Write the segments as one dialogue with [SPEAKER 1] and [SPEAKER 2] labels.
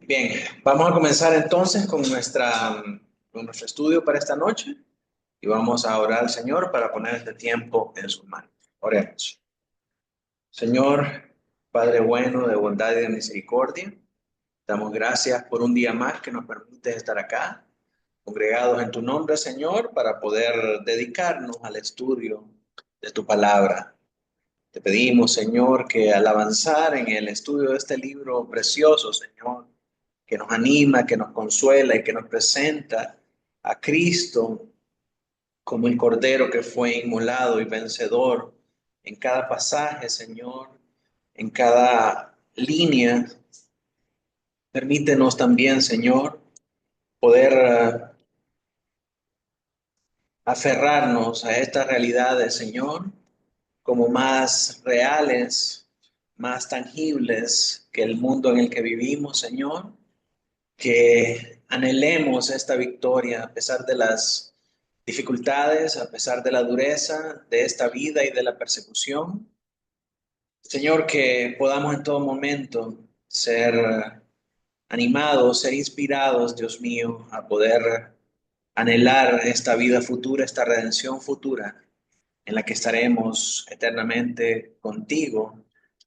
[SPEAKER 1] Bien, vamos a comenzar entonces con nuestro estudio para esta noche y vamos a orar al Señor para poner este tiempo en sus manos. Oremos. Señor, Padre bueno, de bondad y de misericordia, damos gracias por un día más que nos permite estar acá, congregados en tu nombre, Señor, para poder dedicarnos al estudio de tu palabra. Te pedimos, Señor, que al avanzar en el estudio de este libro precioso, Señor, que nos anima, que nos consuela y que nos presenta a Cristo como el Cordero que fue inmolado y vencedor en cada pasaje, Señor, en cada línea. Permítenos también, Señor, poder aferrarnos a estas realidades, Señor, como más reales, más tangibles que el mundo en el que vivimos, Señor, que anhelemos esta victoria a pesar de las dificultades, a pesar de la dureza de esta vida y de la persecución. Señor, que podamos en todo momento ser animados, ser inspirados, Dios mío, a poder anhelar esta vida futura, esta redención futura en la que estaremos eternamente contigo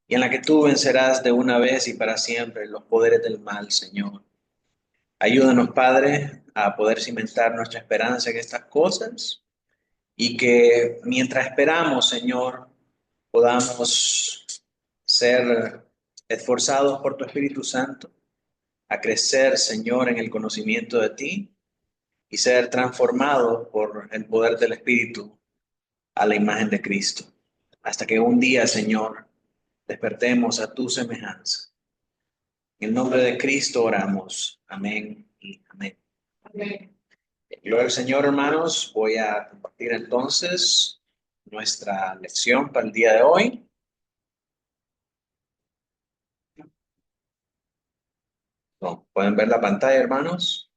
[SPEAKER 1] y en la que tú vencerás de una vez y para siempre los poderes del mal, Señor. Ayúdanos, Padre, a poder cimentar nuestra esperanza en estas cosas y que mientras esperamos, Señor, podamos ser esforzados por tu Espíritu Santo a crecer, Señor, en el conocimiento de ti y ser transformados por el poder del Espíritu a la imagen de Cristo. Hasta que un día, Señor, despertemos a tu semejanza. En el nombre de Cristo oramos. Amén y amén.
[SPEAKER 2] Amén.
[SPEAKER 1] Gloria al Señor, hermanos. Voy a compartir entonces nuestra lección para el día de hoy. No, ¿pueden ver la pantalla, hermanos?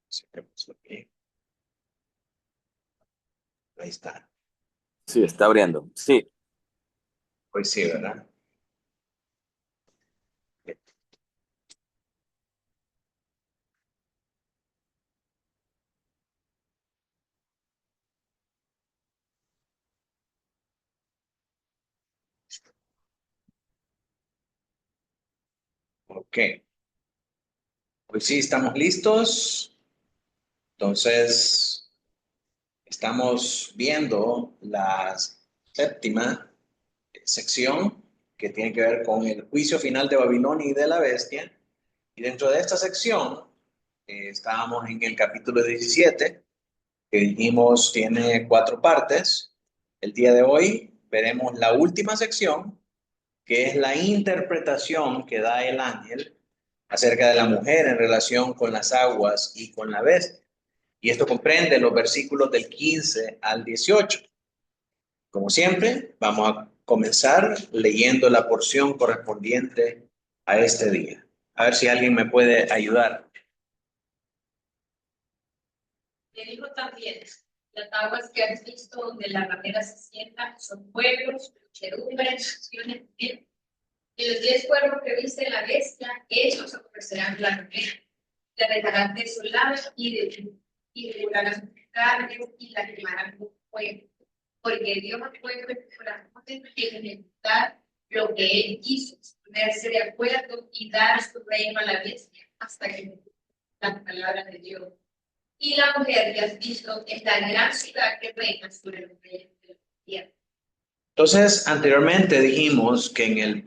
[SPEAKER 1] Sí, aquí. Ahí está.
[SPEAKER 3] Sí, está abriendo. Sí,
[SPEAKER 1] Hoy sí, ¿verdad? Ok. Hoy sí estamos listos. Entonces, estamos viendo la séptima sección que tiene que ver con el juicio final de Babilonia y de la bestia. Y dentro de esta sección, estábamos en el capítulo 17, que dijimos tiene 4 partes. El día de hoy veremos la última sección, que es la interpretación que da el ángel acerca de la mujer en relación con las aguas y con la bestia. Y esto comprende los versículos del 15 al 18. Como siempre, vamos a comenzar leyendo la porción correspondiente a este día. A ver si alguien me puede ayudar.
[SPEAKER 2] Le dijo también, las aguas que has visto donde la ramera se sienta son pueblos, muchedumbres, naciones, y los 10 cuervos que viste la bestia, ellos ofrecerán la ramera, la dejarán desolada y devorarán sus carnes y la quemarán con fuego, porque Dios puede en su corazón de ejecutar lo que él quiso, ponerse de acuerdo y dar su reino a la bestia hasta que la palabra de Dios. Y la mujer que has visto es la gran ciudad que reina sobre los reyes de la tierra.
[SPEAKER 1] Entonces, anteriormente dijimos que en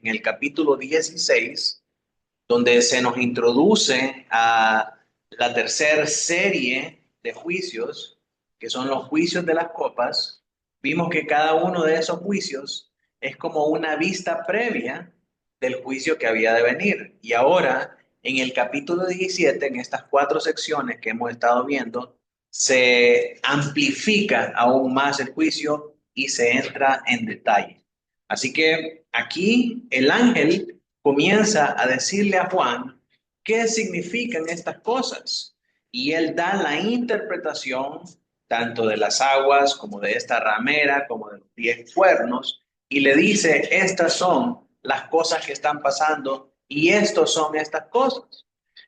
[SPEAKER 1] el capítulo 16, donde se nos introduce a la tercera serie de juicios, que son los juicios de las copas, vimos que cada uno de esos juicios es como una vista previa del juicio que había de venir. Y ahora, en el capítulo 17, en estas 4 secciones que hemos estado viendo, se amplifica aún más el juicio y se entra en detalle. Así que aquí el ángel comienza a decirle a Juan qué significan estas cosas. Y él da la interpretación tanto de las aguas como de esta ramera, como de los 10 cuernos, y le dice, estas son las cosas que están pasando y estos son estas cosas.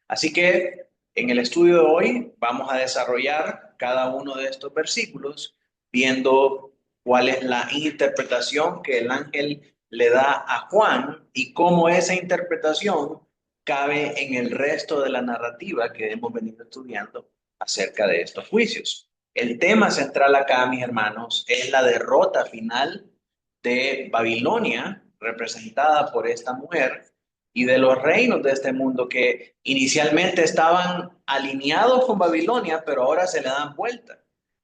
[SPEAKER 1] Así que en el estudio de hoy vamos a desarrollar cada uno de estos versículos viendo cuál es la interpretación que el ángel le da a Juan y cómo esa interpretación cabe en el resto de la narrativa que hemos venido estudiando acerca de estos juicios. El tema central acá, mis hermanos, es la derrota final de Babilonia, representada por esta mujer, y de los reinos de este mundo que inicialmente estaban alineados con Babilonia, pero ahora se le dan vuelta.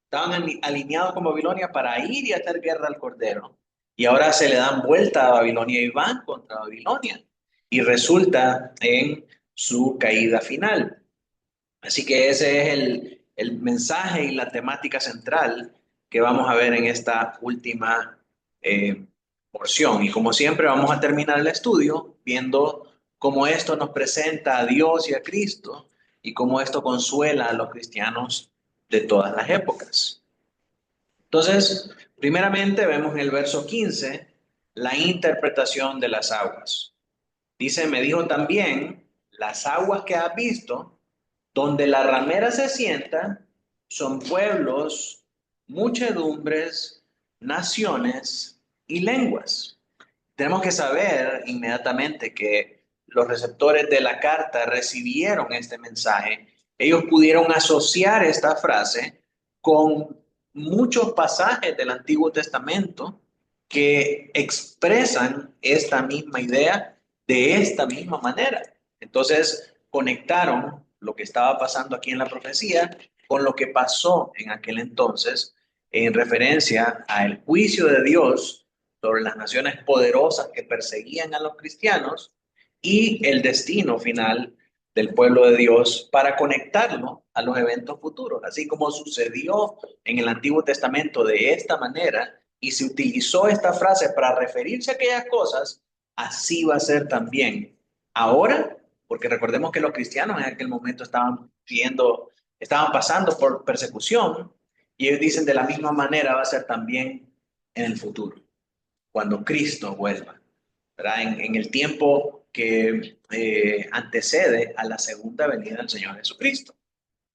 [SPEAKER 1] Estaban alineados con Babilonia para ir y hacer guerra al Cordero, y ahora se le dan vuelta a Babilonia y van contra Babilonia, y resulta en su caída final. Así que ese es el mensaje y la temática central que vamos a ver en esta última eh, porción. Y como siempre vamos a terminar el estudio viendo cómo esto nos presenta a Dios y a Cristo y cómo esto consuela a los cristianos de todas las épocas. Entonces, primeramente vemos en el verso 15 la interpretación de las aguas. Dice, me dijo también, las aguas que has visto, donde la ramera se sienta, son pueblos, muchedumbres, naciones y lenguas. Tenemos que saber inmediatamente que los receptores de la carta recibieron este mensaje. Ellos pudieron asociar esta frase con muchos pasajes del Antiguo Testamento que expresan esta misma idea de esta misma manera. Entonces, conectaron lo que estaba pasando aquí en la profecía con lo que pasó en aquel entonces en referencia al juicio de Dios sobre las naciones poderosas que perseguían a los cristianos y el destino final del pueblo de Dios para conectarlo a los eventos futuros, así como sucedió en el Antiguo Testamento de esta manera y se utilizó esta frase para referirse a aquellas cosas, así va a ser también ahora, porque recordemos que los cristianos en aquel momento estaban pasando por persecución y ellos dicen de la misma manera va a ser también en el futuro cuando Cristo vuelva, ¿verdad? En el tiempo que antecede a la segunda venida del Señor Jesucristo.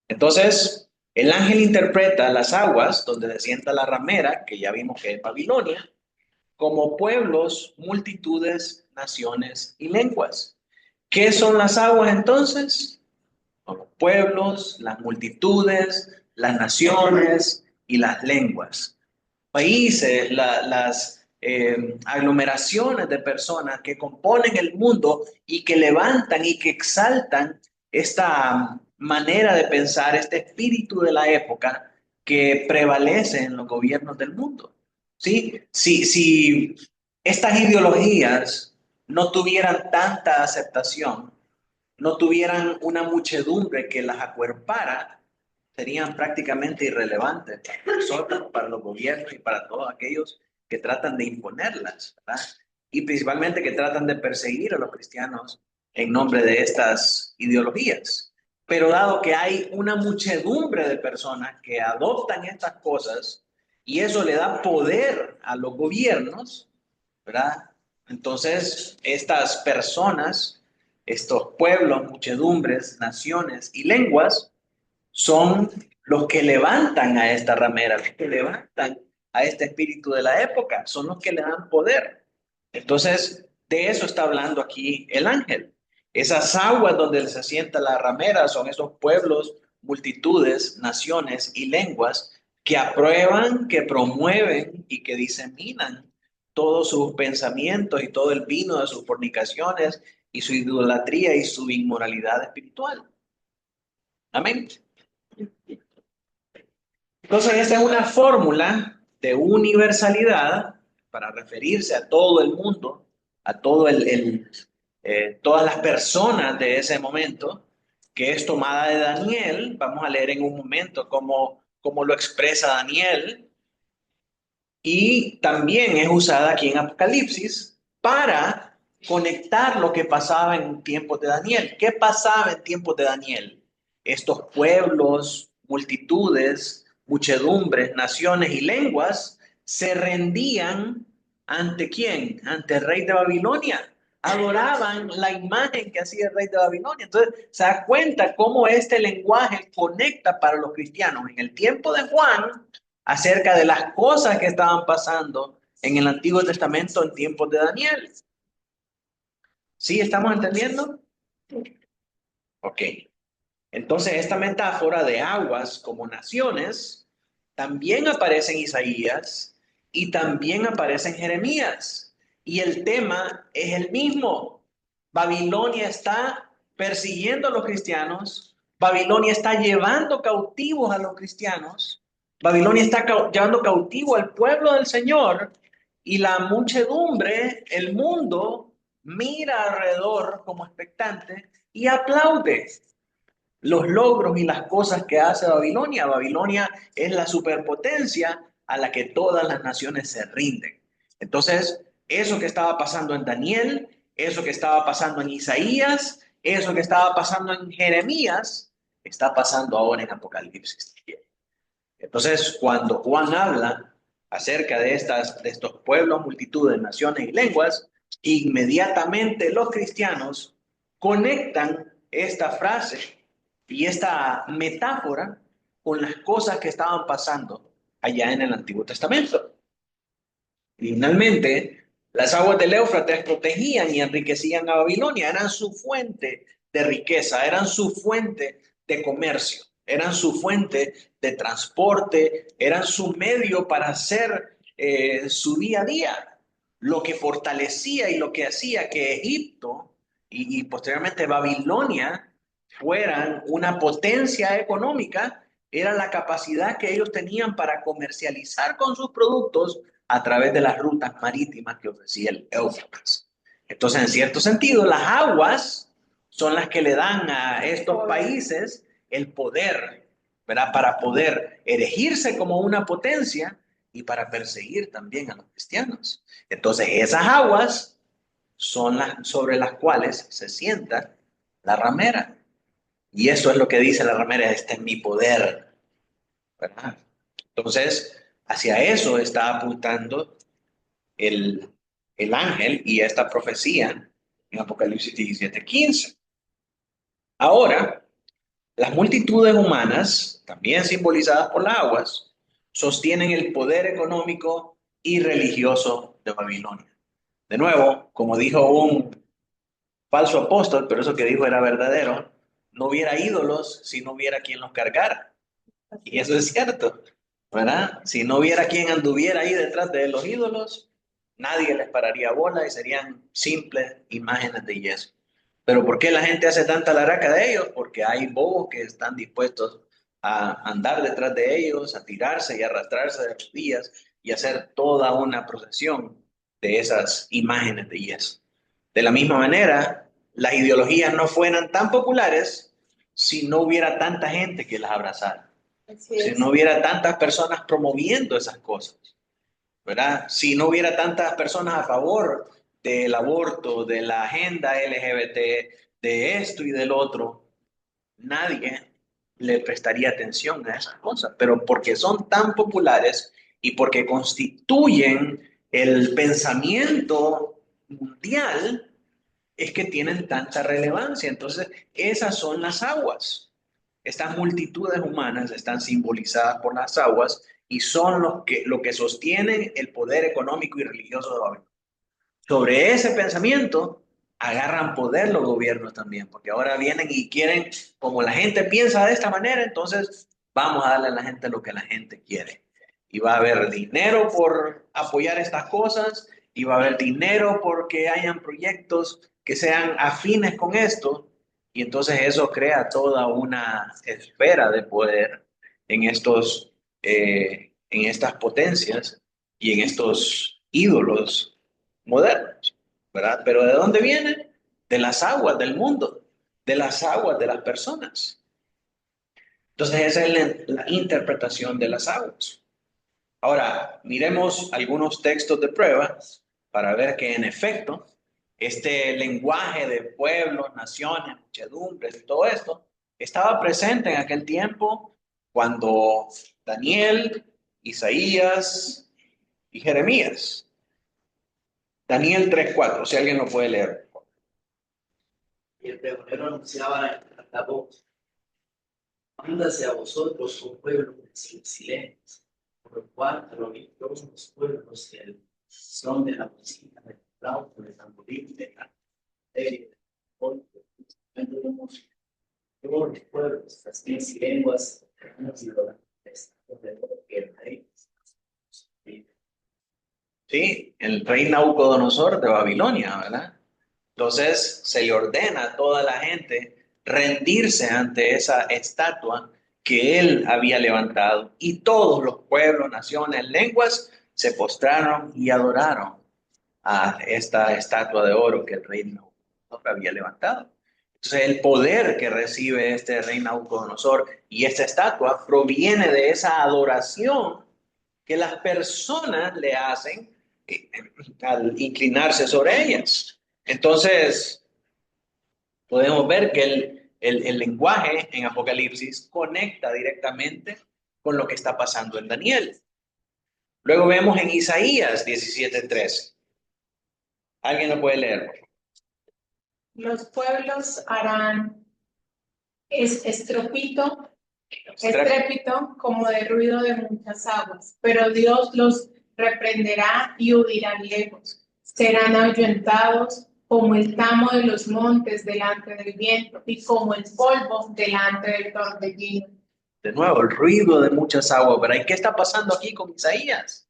[SPEAKER 1] Entonces, el ángel interpreta las aguas donde se sienta la ramera, que ya vimos que es Babilonia, como pueblos, multitudes, naciones y lenguas. ¿Qué son las aguas entonces? Son los pueblos, las multitudes, las naciones y las lenguas. Países, las aglomeraciones de personas que componen el mundo y que levantan y que exaltan esta manera de pensar, este espíritu de la época que prevalece en los gobiernos del mundo. ¿Sí? Si estas ideologías no tuvieran tanta aceptación, no tuvieran una muchedumbre que las acuerpara, serían prácticamente irrelevantes para nosotros, para los gobiernos y para todos aquellos que tratan de imponerlas, ¿verdad? Y principalmente que tratan de perseguir a los cristianos en nombre de estas ideologías. Pero dado que hay una muchedumbre de personas que adoptan estas cosas y eso le da poder a los gobiernos, ¿verdad? Entonces, estas personas, estos pueblos, muchedumbres, naciones y lenguas, son los que levantan a esta ramera, los que levantan a este espíritu de la época, son los que le dan poder. Entonces, de eso está hablando aquí el ángel. Esas aguas donde se asienta la ramera son esos pueblos, multitudes, naciones y lenguas que aprueban, que promueven y que diseminan todos sus pensamientos y todo el vino de sus fornicaciones y su idolatría y su inmoralidad espiritual. Amén. Entonces, esta es una fórmula de universalidad para referirse a todo el mundo, a todas las personas de ese momento, que es tomada de Daniel. Vamos a leer en un momento cómo lo expresa Daniel. Y también es usada aquí en Apocalipsis para conectar lo que pasaba en tiempos de Daniel. ¿Qué pasaba en tiempos de Daniel? Estos pueblos, multitudes, muchedumbres, naciones y lenguas se rendían ¿Ante quién? Ante el rey de Babilonia. Adoraban la imagen que hacía el rey de Babilonia. Entonces, se da cuenta cómo este lenguaje conecta para los cristianos en el tiempo de Juan acerca de las cosas que estaban pasando en el Antiguo Testamento en tiempos de Daniel. ¿Sí estamos entendiendo? Ok. Entonces, esta metáfora de aguas como naciones también aparece en Isaías y también aparece en Jeremías. Y el tema es el mismo. Babilonia está persiguiendo a los cristianos. Babilonia está llevando cautivos a los cristianos. Babilonia está llevando cautivo al pueblo del Señor. Y la muchedumbre, el mundo, mira alrededor como expectante y aplaude los logros y las cosas que hace Babilonia. Babilonia es la superpotencia a la que todas las naciones se rinden. Entonces, eso que estaba pasando en Daniel, eso que estaba pasando en Isaías, eso que estaba pasando en Jeremías, está pasando ahora en Apocalipsis. Entonces, cuando Juan habla acerca de estos pueblos, multitudes, naciones y lenguas, inmediatamente los cristianos conectan esta frase y esta metáfora con las cosas que estaban pasando allá en el Antiguo Testamento. Finalmente, las aguas del Éufrates protegían y enriquecían a Babilonia, eran su fuente de riqueza, eran su fuente de comercio, eran su fuente de transporte, eran su medio para hacer su día a día, lo que fortalecía y lo que hacía que Egipto y posteriormente Babilonia fueran una potencia económica, era la capacidad que ellos tenían para comercializar con sus productos a través de las rutas marítimas que ofrecía el Éufrates. Entonces, en cierto sentido, las aguas son las que le dan a estos países el poder, ¿verdad? Para poder erigirse como una potencia y para perseguir también a los cristianos. Entonces, esas aguas son las sobre las cuales se sienta la ramera. Y eso es lo que dice la ramera, este es mi poder, ¿verdad? Entonces, hacia eso está apuntando el, el ángel y esta profecía en Apocalipsis 17:15. Ahora, las multitudes humanas, también simbolizadas por las aguas, sostienen el poder económico y religioso de Babilonia. De nuevo, como dijo un falso apóstol, pero eso que dijo era verdadero, no hubiera ídolos si no hubiera quien los cargara. Y eso es cierto, ¿verdad? Si no hubiera quien anduviera ahí detrás de los ídolos, nadie les pararía bola y serían simples imágenes de yeso. Pero ¿por qué la gente hace tanta laraca de ellos? Porque hay bobos que están dispuestos a andar detrás de ellos, a tirarse y arrastrarse de rodillas y hacer toda una procesión de esas imágenes de yeso. De la misma manera, las ideologías no fueran tan populares si no hubiera tanta gente que las abrazara. Si no hubiera tantas personas promoviendo esas cosas, ¿verdad? Si no hubiera tantas personas a favor del aborto, de la agenda LGBT, de esto y del otro, nadie le prestaría atención a esas cosas. Pero porque son tan populares y porque constituyen el pensamiento mundial, es que tienen tanta relevancia. Entonces, esas son las aguas. Estas multitudes humanas están simbolizadas por las aguas y son lo que sostienen el poder económico y religioso de Babilonia. Sobre ese pensamiento agarran poder los gobiernos también, porque ahora vienen y quieren, como la gente piensa de esta manera, entonces vamos a darle a la gente lo que la gente quiere. Y va a haber dinero por apoyar estas cosas, y va a haber dinero porque hayan proyectos que sean afines con esto, y entonces eso crea toda una esfera de poder en estas potencias y en estos ídolos modernos, ¿verdad? Pero ¿de dónde vienen? De las aguas del mundo, de las aguas de las personas. Entonces esa es la interpretación de las aguas. Ahora, miremos algunos textos de prueba para ver que en efecto este lenguaje de pueblos, naciones, muchedumbres y todo esto estaba presente en aquel tiempo cuando Daniel, Isaías y Jeremías Daniel 3:4, si alguien lo puede leer.
[SPEAKER 4] Y el pregonero anunciaba en alta voz: mándase a vosotros, un pueblo sin silencio, por lo cual a lo que todos los pueblos y el son de la bocina, del flauto, del tamboril, de la de instrumento de música. Todos los pueblos, las 10 lenguas, y lo que el rey.
[SPEAKER 1] Sí, el rey Nabucodonosor de Babilonia, ¿verdad? Entonces se le ordena a toda la gente rendirse ante esa estatua que él había levantado. Y todos los pueblos, naciones, lenguas se postraron y adoraron a esta estatua de oro que el rey Nabucodonosor había levantado. Entonces el poder que recibe este rey Nabucodonosor y esta estatua proviene de esa adoración que las personas le hacen al inclinarse sobre ellas. Entonces, podemos ver que el lenguaje en Apocalipsis conecta directamente con lo que está pasando en Daniel. Luego vemos en Isaías 17:13. ¿Alguien lo puede leer?
[SPEAKER 5] Los pueblos harán estrépito como de ruido de muchas aguas, pero Dios los reprenderá y huirán lejos. Serán ahuyentados como el tamo de los montes delante del viento y como el polvo delante del torbellino.
[SPEAKER 1] De nuevo, el ruido de muchas aguas. Pero ¿y qué está pasando aquí con Isaías?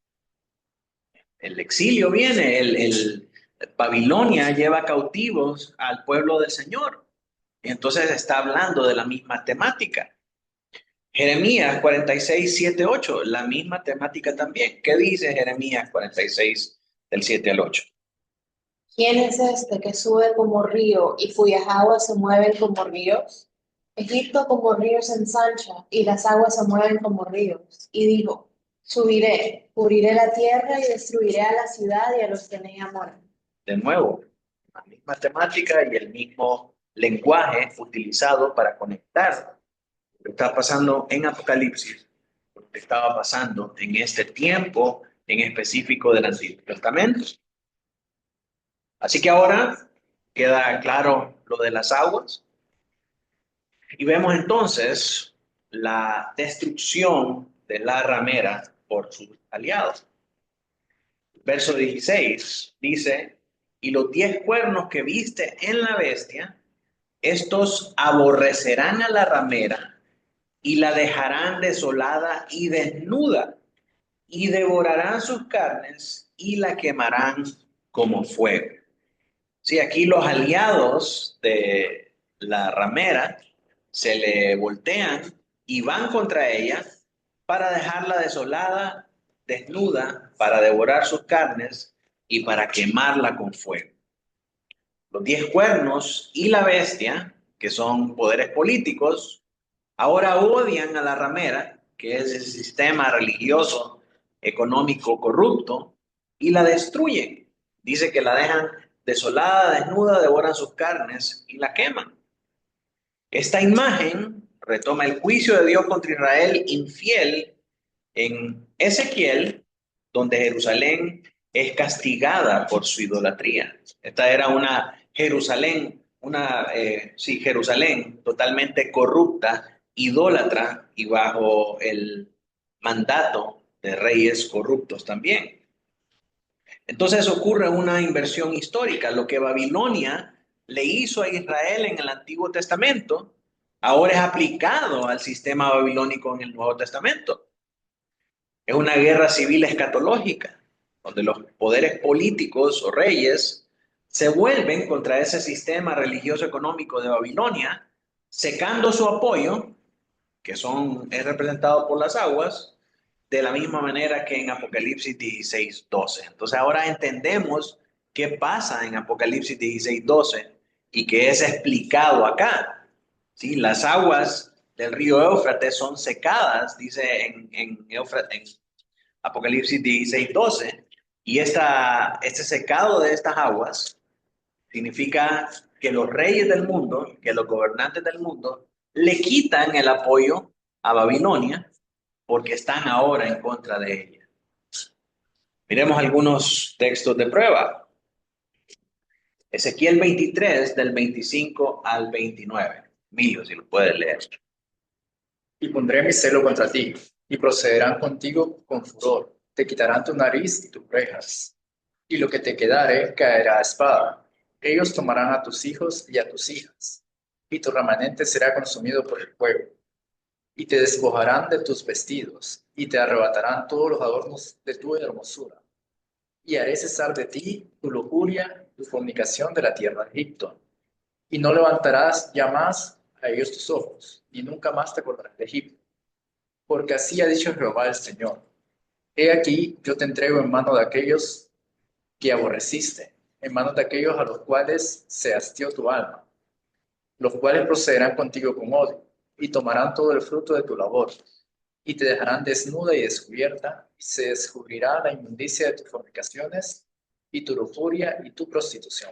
[SPEAKER 1] El exilio viene, Babilonia lleva cautivos al pueblo del Señor. Y entonces está hablando de la misma temática. Jeremías 46, 7, 8, la misma temática también. ¿Qué dice Jeremías 46, del 7 al 8?
[SPEAKER 6] ¿Quién es este que sube como río y cuyas aguas se mueven como ríos? Egipto como río se ensancha y las aguas se mueven como ríos. Y digo, subiré, cubriré la tierra y destruiré a la ciudad y a los que en ella moran.
[SPEAKER 1] De nuevo, la misma temática y el mismo lenguaje utilizado para conectar lo que está pasando en Apocalipsis, lo que estaba pasando en este tiempo en específico del Antiguo Testamento. Así que ahora queda claro lo de las aguas y vemos entonces la destrucción de la ramera por sus aliados. Verso 16 dice, y los 10 cuernos que viste en la bestia, estos aborrecerán a la ramera y la dejarán desolada y desnuda, y devorarán sus carnes y la quemarán como fuego. Sí, aquí los aliados de la ramera se le voltean y van contra ella para dejarla desolada, desnuda, para devorar sus carnes y para quemarla con fuego. Los 10 cuernos y la bestia, que son poderes políticos, ahora odian a la ramera, que es el sistema religioso, económico corrupto, y la destruyen. Dice que la dejan desolada, desnuda, devoran sus carnes y la queman. Esta imagen retoma el juicio de Dios contra Israel infiel en Ezequiel, donde Jerusalén es castigada por su idolatría. Esta era una Jerusalén, Jerusalén totalmente corrupta, idólatra y bajo el mandato de reyes corruptos también. Entonces ocurre una inversión histórica. Lo que Babilonia le hizo a Israel en el Antiguo Testamento, ahora es aplicado al sistema babilónico en el Nuevo Testamento. Es una guerra civil escatológica, donde los poderes políticos o reyes se vuelven contra ese sistema religioso económico de Babilonia, secando su apoyo, es representado por las aguas, de la misma manera que en Apocalipsis 16:12. Entonces ahora entendemos qué pasa en Apocalipsis 16:12 y que es explicado acá. ¿Sí? Las aguas del río Éufrates son secadas, dice en Apocalipsis 16:12, y este secado de estas aguas significa que los reyes del mundo, que los gobernantes del mundo, le quitan el apoyo a Babilonia porque están ahora en contra de ella. Miremos algunos textos de prueba. Ezequiel 23, del 25 al 29. Emilio, si lo puedes leer.
[SPEAKER 7] Y pondré mi celo contra ti, y procederán contigo con furor. Te quitarán tu nariz y tus rejas, y lo que te quedare caerá a espada. Ellos tomarán a tus hijos y a tus hijas, y tu remanente será consumido por el fuego. Y te despojarán de tus vestidos, y te arrebatarán todos los adornos de tu hermosura. Y haré cesar de ti tu lujuria, tu fornicación de la tierra de Egipto. Y no levantarás ya más a ellos tus ojos, y nunca más te acordarás de Egipto. Porque así ha dicho Jehová el Señor: He aquí, yo te entrego en mano de aquellos que aborreciste, en manos de aquellos a los cuales se hastió tu alma, los cuales procederán contigo con odio, y tomarán todo el fruto de tu labor, y te dejarán desnuda y descubierta, y se descubrirá la inmundicia de tus fornicaciones, y tu lujuria y tu prostitución.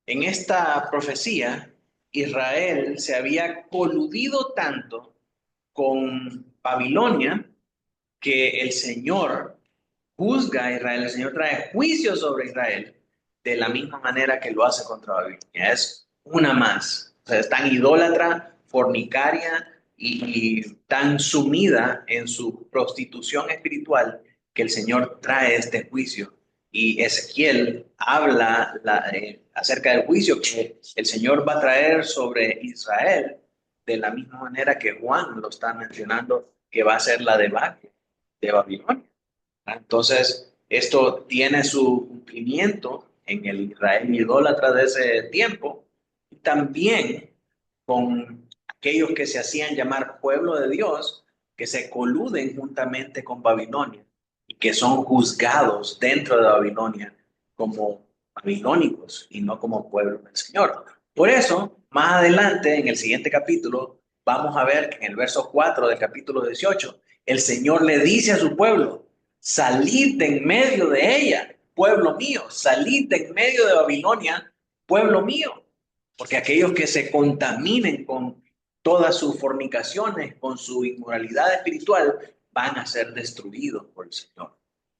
[SPEAKER 1] En esta profecía, Israel se había coludido tanto con Babilonia que el Señor juzga a Israel, el Señor trae juicio sobre Israel de la misma manera que lo hace contra Babilonia. Es una más. O sea, es tan idólatra, fornicaria y tan sumida en su prostitución espiritual que el Señor trae este juicio. Y Ezequiel habla acerca del juicio que el Señor va a traer sobre Israel de la misma manera que Juan lo está mencionando, que va a ser la debacle de Babilonia. Entonces, esto tiene su cumplimiento en el Israel idólatra de ese tiempo, y también con aquellos que se hacían llamar pueblo de Dios, que se coluden juntamente con Babilonia y que son juzgados dentro de Babilonia como babilónicos y no como pueblo del Señor. Por eso, más adelante, en el siguiente capítulo, vamos a ver que en el verso 4 del capítulo 18, el Señor le dice a su pueblo: salid de en medio de ella, pueblo mío, salid de en medio de Babilonia, pueblo mío, porque aquellos que se contaminen con todas sus fornicaciones, con su inmoralidad espiritual, van a ser destruidos por el Señor,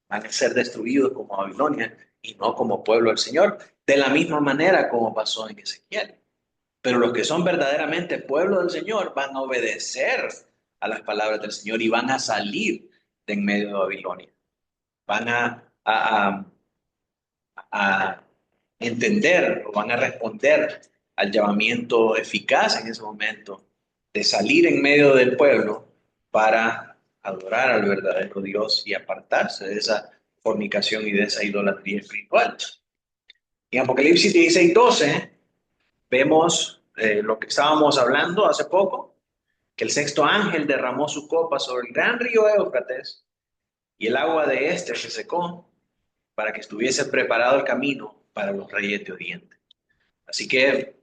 [SPEAKER 1] van a ser destruidos como Babilonia y no como pueblo del Señor, de la misma manera como pasó en Ezequiel. Pero los que son verdaderamente pueblo del Señor van a obedecer a las palabras del Señor y van a salir de en medio de Babilonia. Van a entender o van a responder al llamamiento eficaz en ese momento de salir en medio del pueblo para adorar al verdadero Dios y apartarse de esa fornicación y de esa idolatría espiritual. En Apocalipsis 16:12 vemos lo que estábamos hablando hace poco, que el sexto ángel derramó su copa sobre el gran río Éufrates y el agua de este se secó para que estuviese preparado el camino para los reyes de Oriente. Así que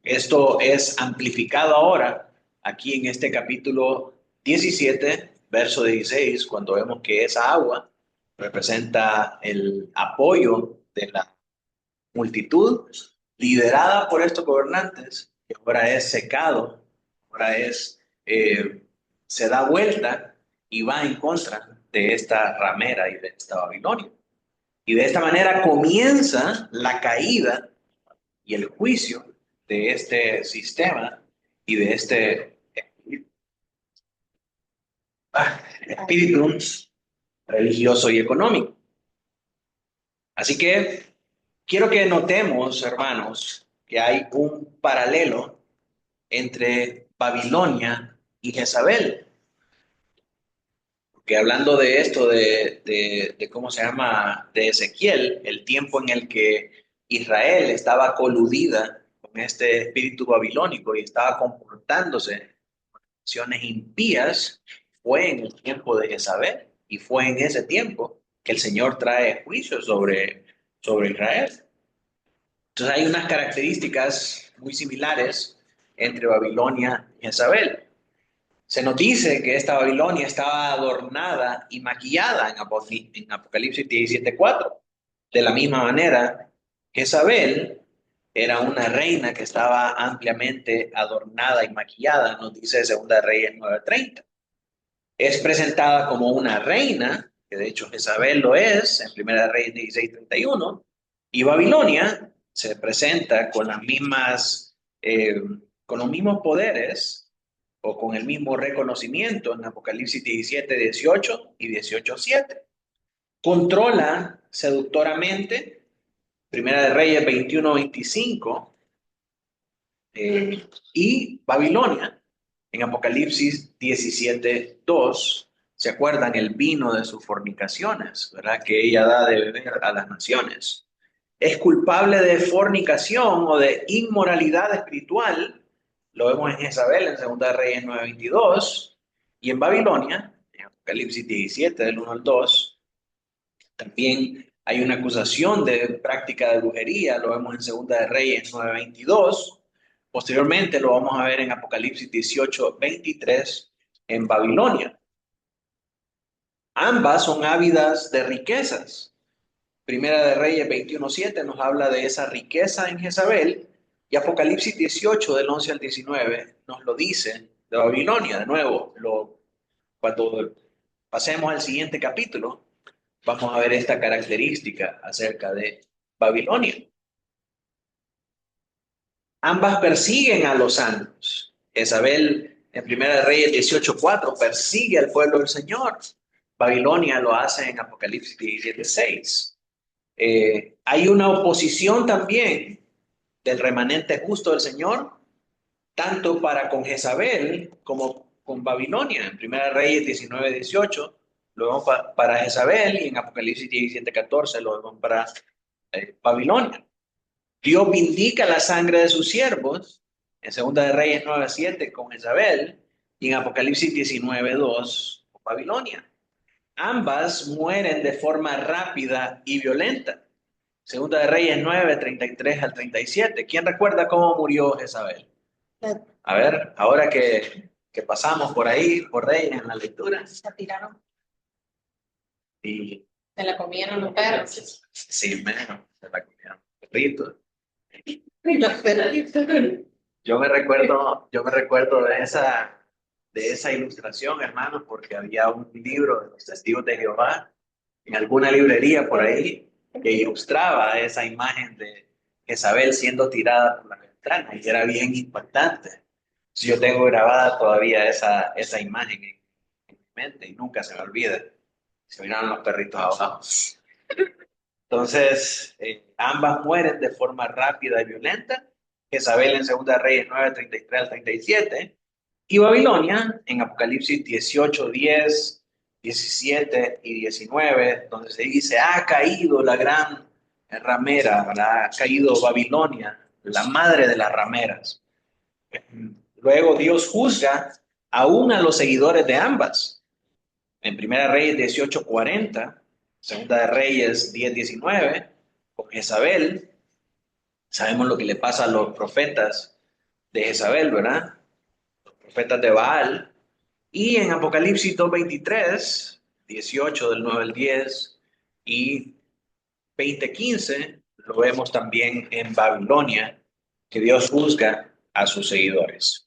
[SPEAKER 1] esto es amplificado ahora aquí en este capítulo 17, verso 16, cuando vemos que esa agua representa el apoyo de la multitud liderada por estos gobernantes, que ahora es secado, ahora se da vuelta y va en contra de esta ramera y de esta Babilonia. Y de esta manera comienza la caída y el juicio de este sistema y de este espíritu religioso y económico. Así que quiero que notemos, hermanos, que hay un paralelo entre Babilonia y Jezabel. Porque hablando de esto, de cómo se llama, de Ezequiel, el tiempo en el que Israel estaba coludida con este espíritu babilónico y estaba comportándose con acciones impías, fue en el tiempo de Jezabel, y fue en ese tiempo que el Señor trae juicio sobre Israel. Entonces hay unas características muy similares entre Babilonia y Jezabel. Se nos dice que esta Babilonia estaba adornada y maquillada en Apocalipsis 17:4. De la misma manera, Jezabel era una reina que estaba ampliamente adornada y maquillada, nos dice 2 Reyes 9:30. Es presentada como una reina, que de hecho Jezabel lo es, en 1 Reyes 16:31, y Babilonia se presenta con las mismas, con los mismos poderes o con el mismo reconocimiento en Apocalipsis 17, 18 y 18, 7. Controla seductoramente, Primera de Reyes 21, 25, y Babilonia en Apocalipsis 17, 2. ¿Se acuerdan? El vino de sus fornicaciones, ¿verdad? Que ella da de beber a las naciones. Es culpable de fornicación o de inmoralidad espiritual. Lo vemos en Jezabel, en 2 de Reyes 9, 22. Y en Babilonia, en Apocalipsis 17, del 1 al 2, también hay una acusación de práctica de brujería. Lo vemos en 2 de Reyes 9, 22. Posteriormente lo vamos a ver en Apocalipsis 18, 23, en Babilonia. Ambas son ávidas de riquezas. Primera de Reyes 21:7 nos habla de esa riqueza en Jezabel, y Apocalipsis 18 del 11 al 19 nos lo dice de Babilonia. De nuevo, cuando pasemos al siguiente capítulo, vamos a ver esta característica acerca de Babilonia. Ambas persiguen a los santos. Jezabel en Primera de Reyes 18:4 persigue al pueblo del Señor. Babilonia lo hace en Apocalipsis 17:6. Hay una oposición también del remanente justo del Señor, tanto para con Jezabel como con Babilonia. En Primera Reyes 19:18 lo vemos para Jezabel, y en Apocalipsis 17:14 lo vemos para Babilonia. Dios vindica la sangre de sus siervos en 2 de Reyes 9:7 con Jezabel, y en Apocalipsis 19:2 con Babilonia. Ambas mueren de forma rápida y violenta. 2 de Reyes 9, 33 al 37. ¿Quién recuerda cómo murió Jezabel? A ver, ahora que pasamos por ahí, por Reyes en la lectura.
[SPEAKER 6] Se tiraron.
[SPEAKER 1] Y
[SPEAKER 6] Se la comieron los perros.
[SPEAKER 1] sí, menos, se la comieron los perritos.
[SPEAKER 6] Los perritos.
[SPEAKER 1] Yo me recuerdo de esa ilustración, hermanos, porque había un libro de los Testigos de Jehová en alguna librería por ahí que ilustraba esa imagen de Jezabel siendo tirada por la ventana, y era bien impactante. Yo tengo grabada todavía esa imagen en mi mente y nunca se me olvida. Se miraron los perritos abajo. Entonces, ambas mueren de forma rápida y violenta. Jezabel en 2 Reyes 9, 33 al 37. Y Babilonia en Apocalipsis 18, 10, 17 y 19, donde se dice, ha caído la gran ramera, ¿verdad? Ha caído Babilonia, la madre de las rameras. Luego Dios juzga aún a los seguidores de ambas. En Primera Reyes 18:40, Segunda de Reyes 10:19, con Jezabel. Sabemos lo que le pasa a los profetas de Jezabel, ¿verdad? Los profetas de Baal. Y en Apocalipsis 2:23, 18 del 9 al 10 y 20:15, lo vemos también en Babilonia, que Dios juzga a sus seguidores.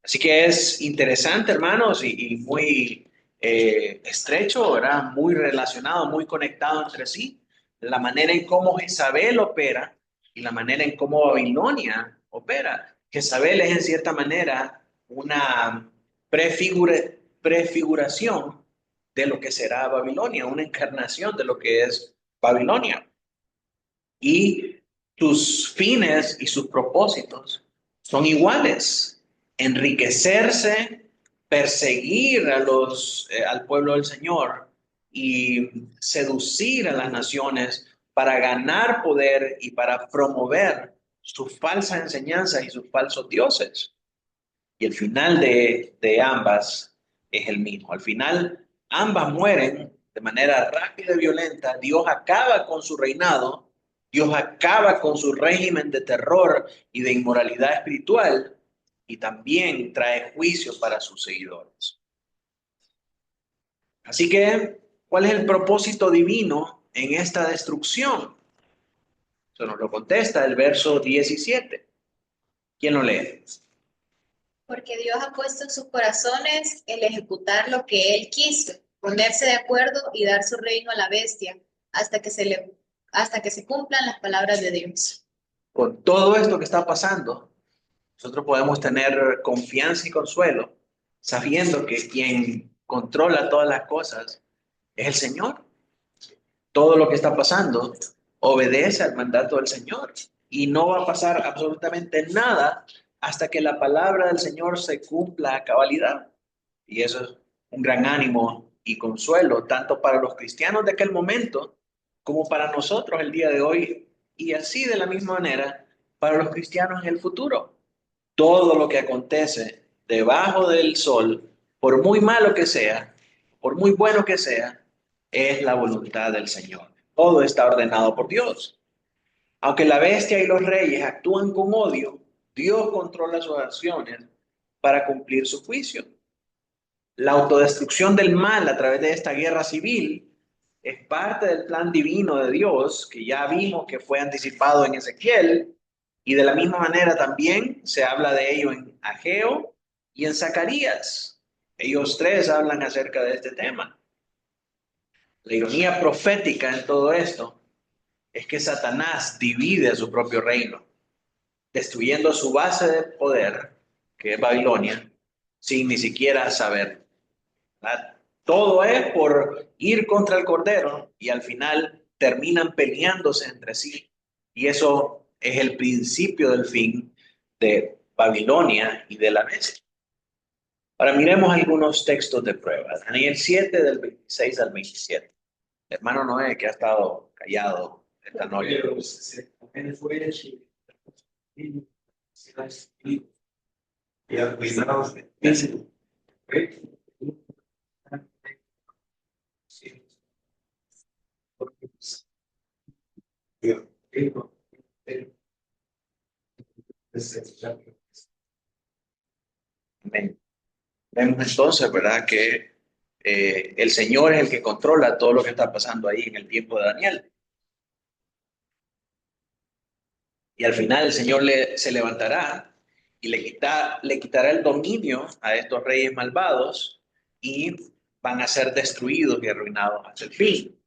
[SPEAKER 1] Así que es interesante, hermanos, y muy estrecho, ¿verdad? Muy relacionado, muy conectado entre sí, la manera en cómo Jezabel opera y la manera en cómo Babilonia opera. Jezabel es en cierta manera una prefiguración de lo que será Babilonia, una encarnación de lo que es Babilonia. Y sus fines y sus propósitos son iguales: enriquecerse, perseguir al pueblo del Señor y seducir a las naciones para ganar poder y para promover sus falsas enseñanzas y sus falsos dioses. Y el final de ambas es el mismo. Al final, ambas mueren de manera rápida y violenta. Dios acaba con su reinado. Dios acaba con su régimen de terror y de inmoralidad espiritual, y también trae juicio para sus seguidores. Así que, ¿cuál es el propósito divino en esta destrucción? Eso nos lo contesta el verso 17. ¿Quién lo lee?
[SPEAKER 8] Porque Dios ha puesto en sus corazones el ejecutar lo que Él quiso, ponerse de acuerdo y dar su reino a la bestia, hasta que se cumplan las palabras de Dios.
[SPEAKER 1] con todo esto que está pasando, nosotros podemos tener confianza y consuelo, sabiendo que quien controla todas las cosas es el Señor. Todo lo que está pasando obedece al mandato del Señor y no va a pasar absolutamente nada hasta que la palabra del Señor se cumpla a cabalidad. Y eso es un gran ánimo y consuelo, tanto para los cristianos de aquel momento como para nosotros el día de hoy, y así de la misma manera para los cristianos en el futuro. Todo lo que acontece debajo del sol, por muy malo que sea, por muy bueno que sea, es la voluntad del Señor. Todo está ordenado por Dios. Aunque la bestia y los reyes actúan con odio, Dios controla sus acciones para cumplir su juicio. La autodestrucción del mal a través de esta guerra civil es parte del plan divino de Dios, que ya vimos que fue anticipado en Ezequiel, y de la misma manera también se habla de ello en Ageo y en Zacarías. Ellos tres hablan acerca de este tema. La ironía profética en todo esto es que Satanás divide su propio reino, destruyendo su base de poder, que es Babilonia, sin ni siquiera saber. ¿Verdad? Todo es por ir contra el Cordero y al final terminan peleándose entre sí. Y eso es el principio del fin de Babilonia y de la bestia. Ahora miremos algunos textos de prueba. Daniel 7 del 26 al 27. Hermano Noé, que ha estado callado esta noche. Amén. Vemos entonces, ¿verdad? Que el Señor es el que controla todo lo que está pasando ahí en el tiempo de Daniel. Y al final el Señor se levantará y le quitará el dominio a estos reyes malvados y van a ser destruidos y arruinados hasta el fin.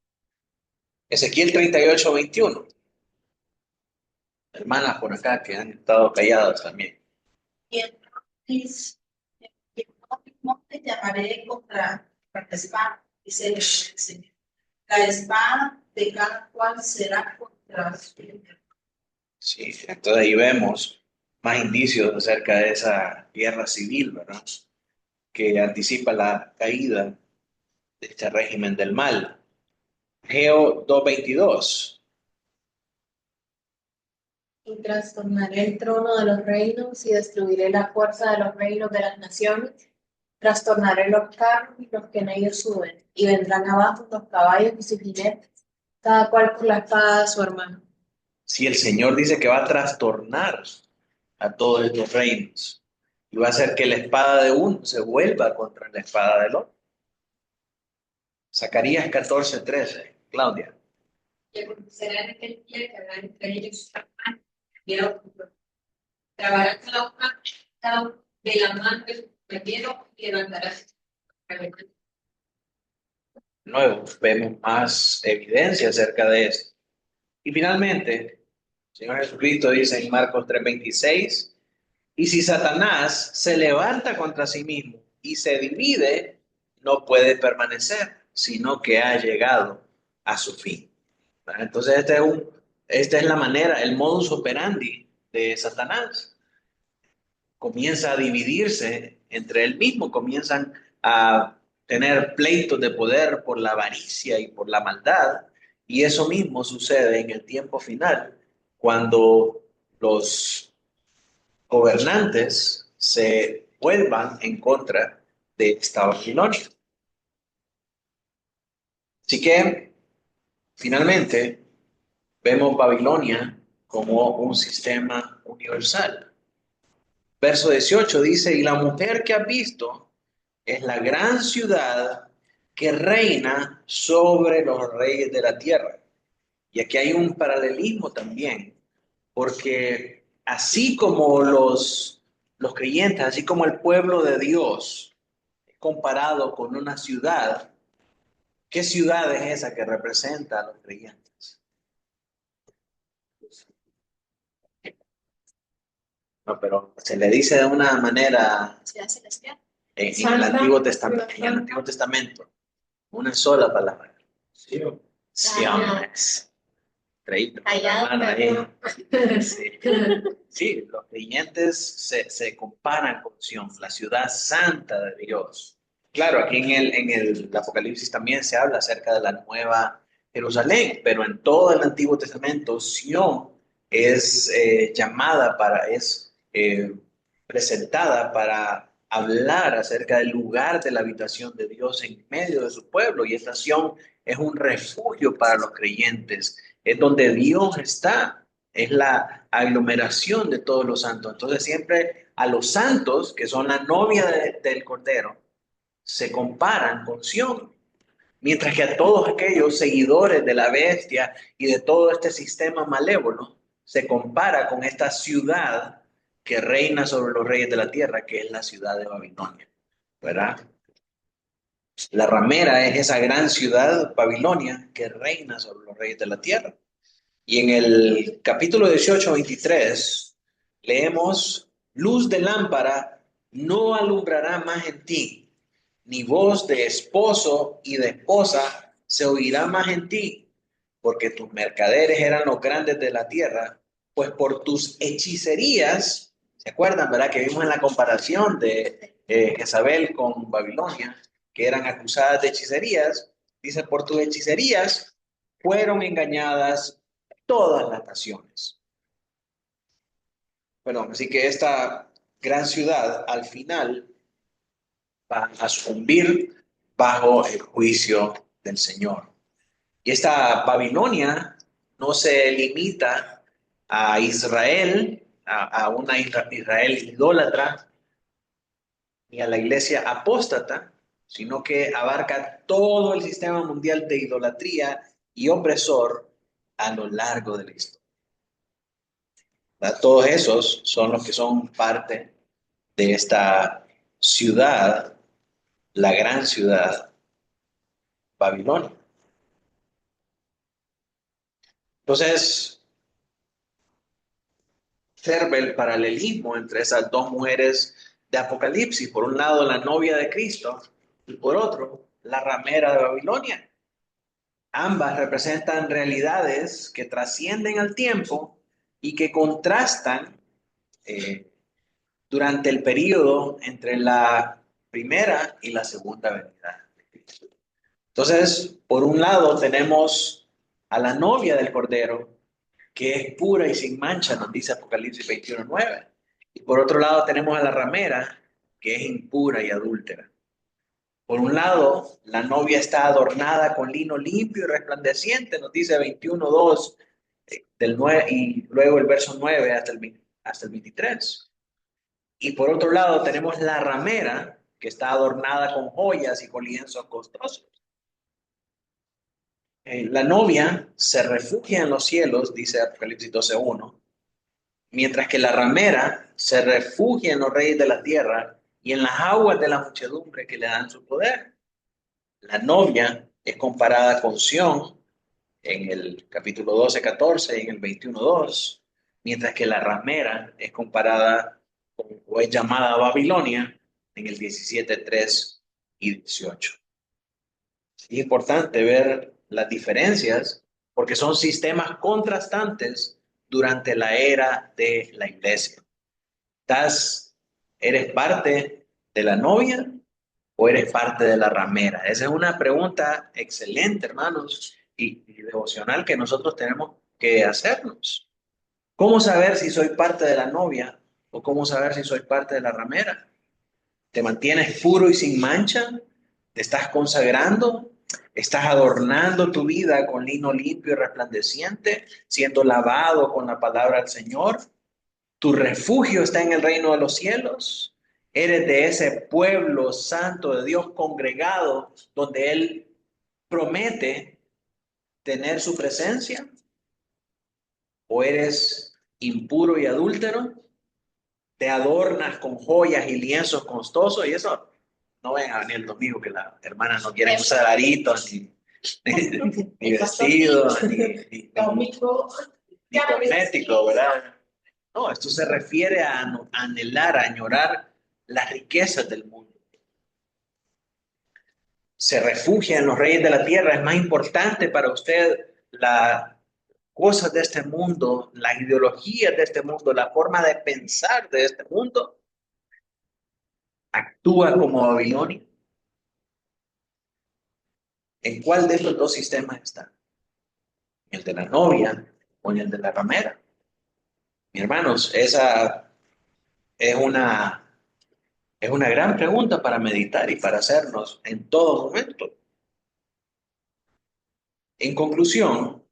[SPEAKER 1] Ezequiel 38:21. Hermanas por acá que han estado calladas también.
[SPEAKER 9] Y entonces, y no te llamaré contra la espada, dice el Señor. La espada de cada cual será contra su enemigo.
[SPEAKER 1] Sí, entonces ahí vemos más indicios acerca de esa guerra civil, ¿verdad? Que anticipa la caída de este régimen del mal. Geo 2:22.
[SPEAKER 6] Y trastornaré el trono de los reinos y destruiré la fuerza de los reinos de las naciones. Trastornaré los carros y los que en ellos suben, y vendrán abajo los caballos y sus jinetes, cada cual por la espada de su hermano.
[SPEAKER 1] Si el Señor dice que va a trastornar a todos estos reinos y va a hacer que la espada de uno se vuelva contra la espada del otro. Zacarías 14:13. Claudia.
[SPEAKER 2] Y acontecerá en aquel día que habrá entre ellos hermanos, y otro. Trabará cada uno de la mano de su compañero y levantará su cabeza.
[SPEAKER 1] Nuevo, vemos más evidencia acerca de esto. Y finalmente, el Señor Jesucristo dice en Marcos 3:26, y si Satanás se levanta contra sí mismo y se divide, no puede permanecer, sino que ha llegado a su fin. Entonces, esta es la manera, el modus operandi de Satanás. Comienza a dividirse entre él mismo, comienzan a tener pleitos de poder por la avaricia y por la maldad, y eso mismo sucede en el tiempo final, cuando los gobernantes se vuelvan en contra de esta Babilonia. Así que, finalmente, vemos Babilonia como un sistema universal. Verso 18 dice, y la mujer que has visto es la gran ciudad que reina sobre los reyes de la tierra. Y aquí hay un paralelismo también, porque así como los creyentes, así como el pueblo de Dios, es comparado con una ciudad, ¿qué ciudad es esa que representa a los creyentes? No, pero se le dice de una manera
[SPEAKER 8] Ciudad celestial.
[SPEAKER 1] en el
[SPEAKER 5] Santa,
[SPEAKER 1] Antiguo Testamento,
[SPEAKER 5] ciudad
[SPEAKER 1] en el
[SPEAKER 5] santa.
[SPEAKER 1] Antiguo Testamento, una sola palabra.
[SPEAKER 4] Sion.
[SPEAKER 1] Siones. Creído,
[SPEAKER 8] Allá
[SPEAKER 1] hermano,
[SPEAKER 5] donde-
[SPEAKER 1] ahí. Sí. Sí, los creyentes se comparan con Sion, la ciudad santa de Dios. Claro, aquí en el Apocalipsis también se habla acerca de la nueva Jerusalén, pero en todo el Antiguo Testamento, Sion es presentada para hablar acerca del lugar de la habitación de Dios en medio de su pueblo. Y esta Sion es un refugio para los creyentes, es donde Dios está, es la aglomeración de todos los santos. Entonces siempre a los santos, que son la novia del Cordero, se comparan con Sión, mientras que a todos aquellos seguidores de la bestia y de todo este sistema malévolo se compara con esta ciudad que reina sobre los reyes de la tierra, que es la ciudad de Babilonia, ¿verdad? La ramera es esa gran ciudad, Babilonia, que reina sobre los reyes de la tierra. Y en el capítulo 18, 23, leemos, luz de lámpara no alumbrará más en ti, ni voz de esposo y de esposa se oirá más en ti, porque tus mercaderes eran los grandes de la tierra, pues por tus hechicerías, ¿se acuerdan, verdad? Que vimos en la comparación de Jezabel con Babilonia, que eran acusadas de hechicerías, dice, por tus hechicerías fueron engañadas todas las naciones. Perdón, así que esta gran ciudad al final va a sucumbir bajo el juicio del Señor. Y esta Babilonia no se limita a Israel, a una Israel idólatra, ni a la iglesia apóstata, sino que abarca todo el sistema mundial de idolatría y opresor a lo largo de la historia. Todos esos son los que son parte de esta ciudad, la gran ciudad, Babilonia. Entonces, observa el paralelismo entre esas dos mujeres de Apocalipsis. Por un lado, la novia de Cristo y por otro, la ramera de Babilonia. Ambas representan realidades que trascienden al tiempo y que contrastan durante el periodo entre la primera y la segunda venida de Cristo. Entonces, por un lado tenemos a la novia del Cordero, que es pura y sin mancha, nos dice Apocalipsis 21:9. Y por otro lado tenemos a la ramera, que es impura y adúltera. Por un lado, la novia está adornada con lino limpio y resplandeciente, nos dice 21:2 del 9, y luego el verso 9 hasta el 23. Y por otro lado tenemos la ramera, que está adornada con joyas y con lienzos costosos. La novia se refugia en los cielos, dice Apocalipsis 12:1, mientras que la ramera se refugia en los reyes de la tierra y en las aguas de la muchedumbre que le dan su poder. La novia es comparada con Sión en el capítulo 12:14 y en el 21:2, mientras que la ramera es comparada o es llamada Babilonia en el 17:3 y 18. Es importante ver las diferencias porque son sistemas contrastantes durante la era de la iglesia. ¿Eres parte de la novia o eres parte de la ramera? Esa es una pregunta excelente, hermanos, y devocional que nosotros tenemos que hacernos. ¿Cómo saber si soy parte de la novia o cómo saber si soy parte de la ramera? ¿Te mantienes puro y sin mancha? ¿Te estás consagrando? ¿Estás adornando tu vida con lino limpio y resplandeciente, siendo lavado con la palabra del Señor? ¿Tu refugio está en el reino de los cielos? ¿Eres de ese pueblo santo de Dios congregado donde Él promete tener su presencia? ¿O eres impuro y adúltero? ¿Te adornas con joyas y lienzos costosos? Y eso, no vayan a venir el domingo que las hermanas no quieren usar aritos, ni vestidos, ni cosméticos, ¿verdad? No, esto se refiere a anhelar, a añorar las riquezas del mundo. Se refugia en los reyes de la tierra. Es más importante para usted las cosas de este mundo, las ideologías de este mundo, la forma de pensar de este mundo. Actúa como Babilonia. ¿En cuál de estos dos sistemas está? ¿En el de la novia o en el de la ramera? Mi hermanos, esa es una gran pregunta para meditar y para hacernos en todo momento. En conclusión,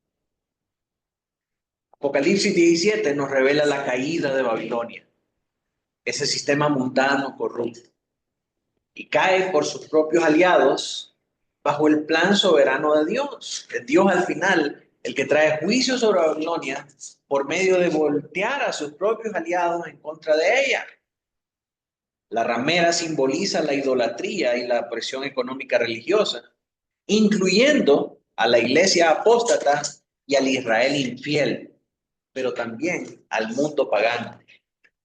[SPEAKER 1] Apocalipsis 17 nos revela la caída de Babilonia, ese sistema mundano corrupto, y cae por sus propios aliados bajo el plan soberano de Dios. Es Dios al final el que trae juicio sobre Babilonia por medio de voltear a sus propios aliados en contra de ella. La ramera simboliza la idolatría y la presión económica religiosa, incluyendo a la iglesia apóstata y al Israel infiel, pero también al mundo pagano.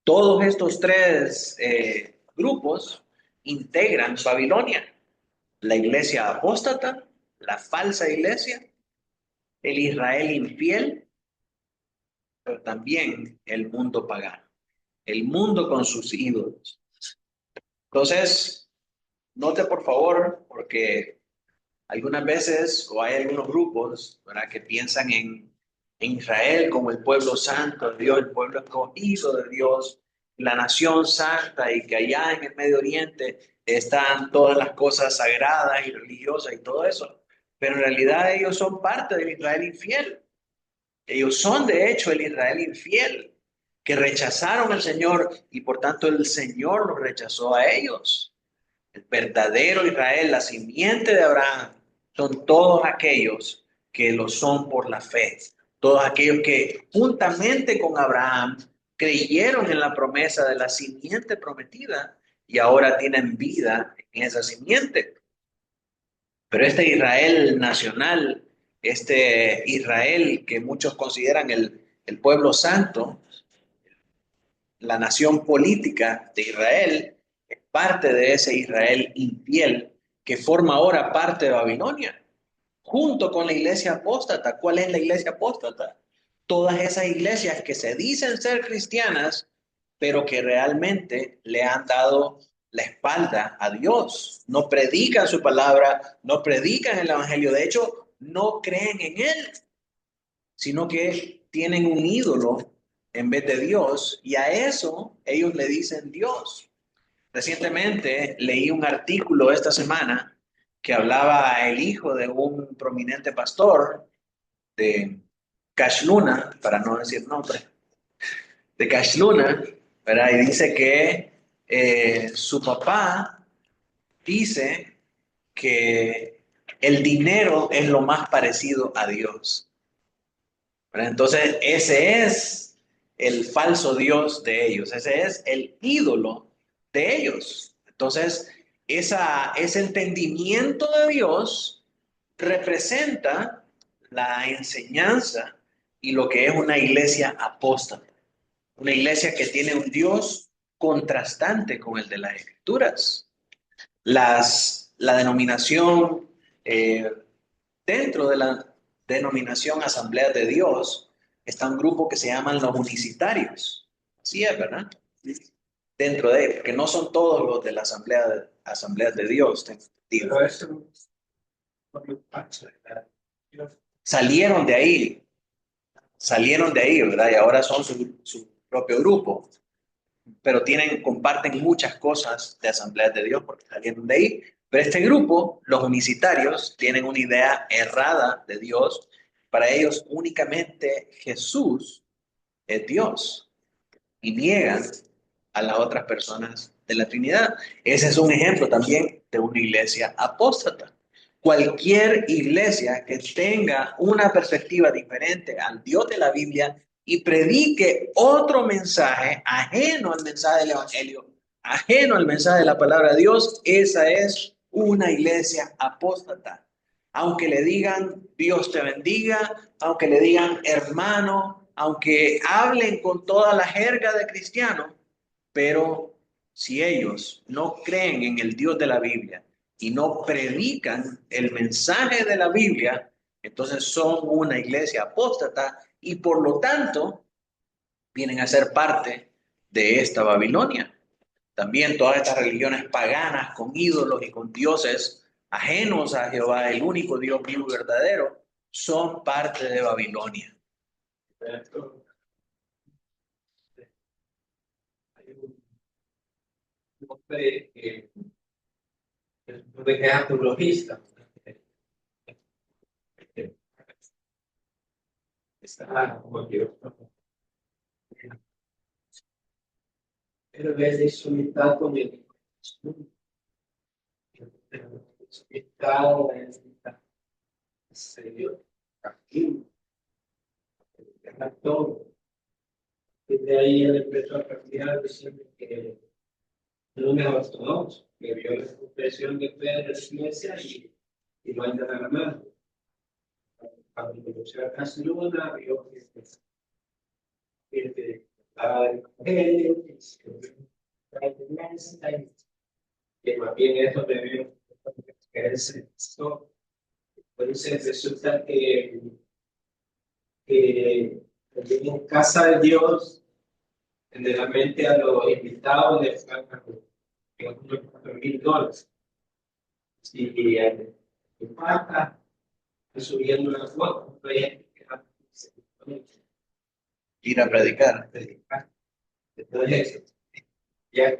[SPEAKER 1] Todos estos tres grupos integran Babilonia: la iglesia apóstata, la falsa iglesia, el Israel infiel, pero también el mundo pagano, el mundo con sus ídolos. Entonces, note por favor, porque algunas veces, o hay algunos grupos, ¿verdad?, que piensan en Israel como el pueblo santo de Dios, el pueblo escogido de Dios, la nación santa, y que allá en el Medio Oriente están todas las cosas sagradas y religiosas y todo eso. Pero en realidad ellos son parte del Israel infiel. Ellos son de hecho el Israel infiel, que rechazaron al Señor y por tanto el Señor los rechazó a ellos. El verdadero Israel, la simiente de Abraham, son todos aquellos que lo son por la fe. Todos aquellos que juntamente con Abraham creyeron en la promesa de la simiente prometida y ahora tienen vida en esa simiente. Pero este Israel nacional, este Israel que muchos consideran el pueblo santo, la nación política de Israel, es parte de ese Israel infiel que forma ahora parte de Babilonia, junto con la iglesia apóstata. ¿Cuál es la iglesia apóstata? Todas esas iglesias que se dicen ser cristianas, pero que realmente le han dado la espalda a Dios. No predican su palabra, no predican el evangelio. De hecho, no creen en él, sino que tienen un ídolo en vez de Dios, y a eso ellos le dicen Dios. Recientemente leí un artículo esta semana que hablaba el hijo de un prominente pastor de Cash Luna, para no decir nombre, de Cash Luna, ¿verdad? Y dice que su papá dice que el dinero es lo más parecido a Dios. ¿Verdad? Entonces, ese es el falso Dios de ellos, ese es el ídolo de ellos. Entonces, ese entendimiento de Dios representa la enseñanza y lo que es una iglesia apóstata, una iglesia que tiene un Dios contrastante con el de las Escrituras. La denominación, dentro de la denominación Asamblea de Dios, está un grupo que se llaman los unicitarios. Así es, ¿verdad? Dentro de ellos, que no son todos los de la Asamblea de Dios. Digo. Salieron de ahí, ¿verdad? Y ahora son su propio grupo. Pero comparten muchas cosas de Asambleas de Dios porque salieron de ahí. Pero este grupo, los unicitarios, tienen una idea errada de Dios. Para ellos únicamente Jesús es Dios y niegan a las otras personas de la Trinidad. Ese es un ejemplo también de una iglesia apóstata. Cualquier iglesia que tenga una perspectiva diferente al Dios de la Biblia y predique otro mensaje ajeno al mensaje del Evangelio, ajeno al mensaje de la palabra de Dios, esa es una iglesia apóstata. Aunque le digan Dios te bendiga, aunque le digan hermano, aunque hablen con toda la jerga de cristiano, pero si ellos no creen en el Dios de la Biblia y no predican el mensaje de la Biblia, entonces son una iglesia apóstata y por lo tanto vienen a ser parte de esta Babilonia. También todas estas religiones paganas con ídolos y con dioses ajenos a Jehová, el único Dios vivo y verdadero, son parte de Babilonia.
[SPEAKER 10] Hay un hombre que es antropologista. Está como yo. Pero es desubicado con el desubicado en serio, aquí, todo. Desde ahí él empezó a cambiar diciendo que no es ortodoxo, que vio la expresión de fe de la iglesia y no hay nada más. Cuando conoció a Casiluna, vio que estaba el evangelio, que más bien eso debió caerse. Entonces resulta que en casa de Dios, generalmente a los invitados les pagan unos $4,000. Y el pata subiendo la foto,
[SPEAKER 1] Ir a predicar.
[SPEAKER 10] Entonces, ya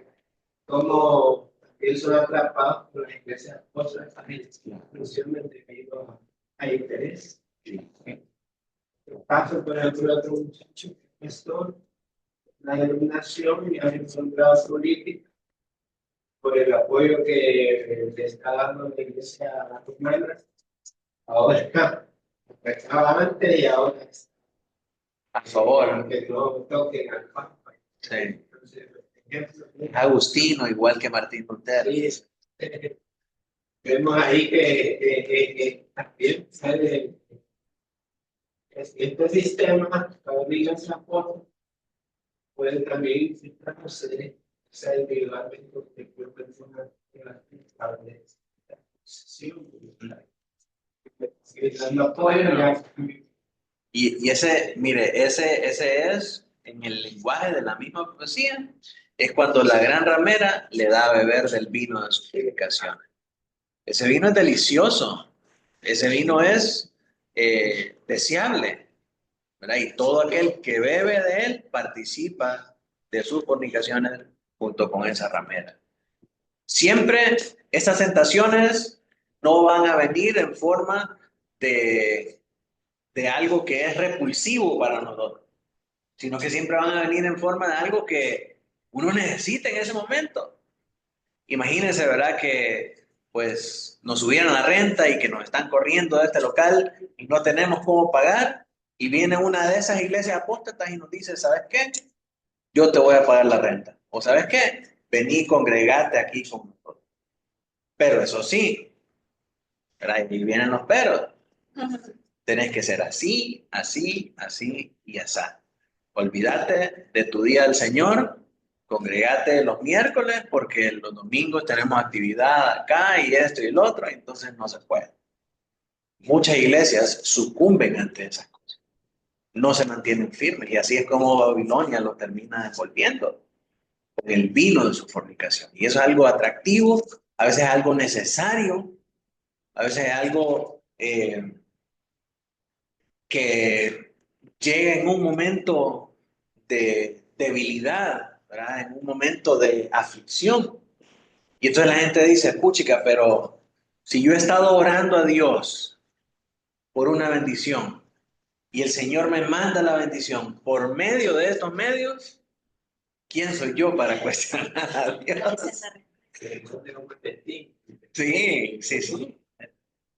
[SPEAKER 10] como también son atrapados por las iglesias apóstolas, exclusivamente debido a interés. Paso, por ejemplo, otro muchacho, pastor, la denominación y ha encontrado política por el apoyo que le está dando la iglesia romana. Ahora estaba antes y ahora está
[SPEAKER 1] A favor.
[SPEAKER 10] que no toquen al Papa.
[SPEAKER 1] Sí.
[SPEAKER 10] Entonces, ejemplo,
[SPEAKER 1] Agustino, igual que Martín Lutero.
[SPEAKER 10] sí, vemos ahí que también sale este sistema, cada iglesia apóstol puede también proceder, o sea, individualmente, porque puede personas que las posición, dando apoyo,
[SPEAKER 1] Y ese, mire, ese es, en el lenguaje de la misma profecía, es cuando la gran ramera le da a beber del vino de sus predicaciones. Ese vino es delicioso, ese vino es deseable, ¿verdad? Y todo aquel que bebe de él participa de sus fornicaciones junto con esa ramera. Siempre estas tentaciones no van a venir en forma de algo que es repulsivo para nosotros, sino que siempre van a venir en forma de algo que uno necesita en ese momento. Imagínense, ¿verdad? Que pues nos subieran la renta y que nos están corriendo de este local y no tenemos cómo pagar y viene una de esas iglesias apóstatas y nos dice, ¿sabes qué? Yo te voy a pagar la renta. O ¿sabes qué? Vení y congregate aquí con nosotros. Pero eso sí, ¿verdad? Y vienen los peros. Tenés que ser así, así, así y así. Olvídate de tu día del Señor, congregate los miércoles porque los domingos tenemos actividad acá y esto y el otro, entonces no se puede. Muchas iglesias sucumben ante esas cosas, no se mantienen firmes y así es como Babilonia lo termina envolviendo con el vino de su fornicación. Y eso es algo atractivo, a veces es algo necesario, a veces es algo que llega en un momento de debilidad, ¿verdad? En un momento de aflicción. Y entonces la gente dice, puchica, pero si yo he estado orando a Dios por una bendición y el Señor me manda la bendición por medio de estos medios, ¿quién soy yo para cuestionar a Dios? Sí, sí, sí.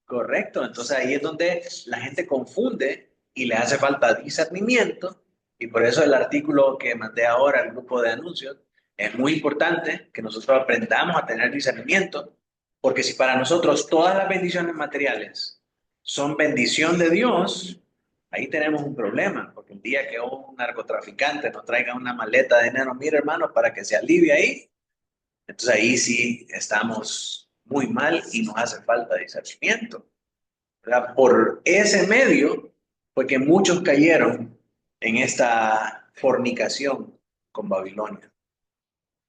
[SPEAKER 1] Correcto. Entonces ahí es donde la gente confunde y le hace falta discernimiento. Y por eso el artículo que mandé ahora al grupo de anuncios es muy importante que nosotros aprendamos a tener discernimiento, porque si para nosotros todas las bendiciones materiales son bendición de Dios, ahí tenemos un problema, porque porque el día que un narcotraficante nos traiga una maleta de dinero, mire hermano, para que se alivie ahí, entonces ahí sí estamos muy mal y nos hace falta discernimiento, ¿verdad? Por ese medio fue que muchos cayeron en esta fornicación con Babilonia.